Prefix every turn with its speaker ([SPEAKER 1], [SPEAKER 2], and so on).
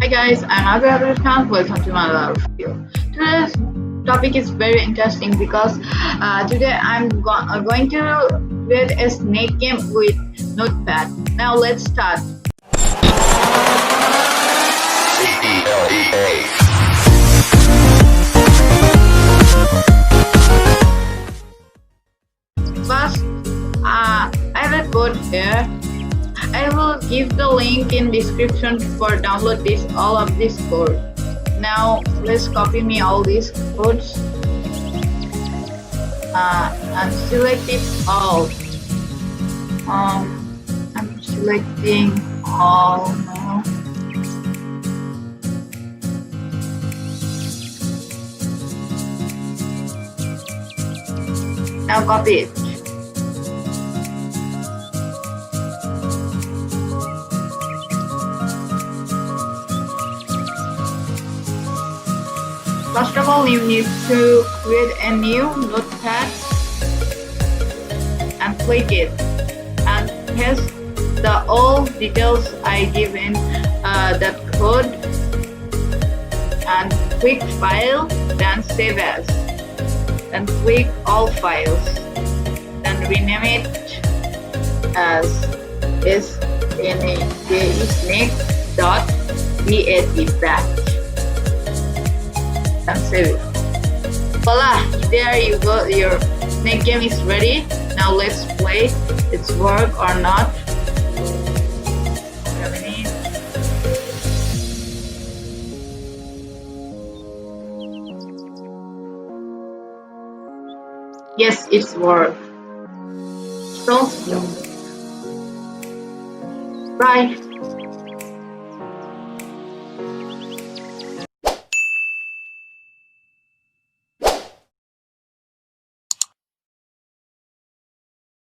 [SPEAKER 1] Hi guys, I'm Abhi. Welcome to my love video. Today's topic is very interesting because today I'm going to create a snake game with Notepad. Now let's start. First, I have a code here. I will give the link in description for download all of this code. Now let's copy me all these codes and select it all. I'm selecting all now. Now copy it. First of all, you need to create a new notepad and click it and paste the all details I give in that code and click file, then save as, then click all files, then rename it as snake.bat batch. And save it. Voila! There you go. Your snake game is ready. Now let's play. It's work or not. Yes, it's work. So, bye.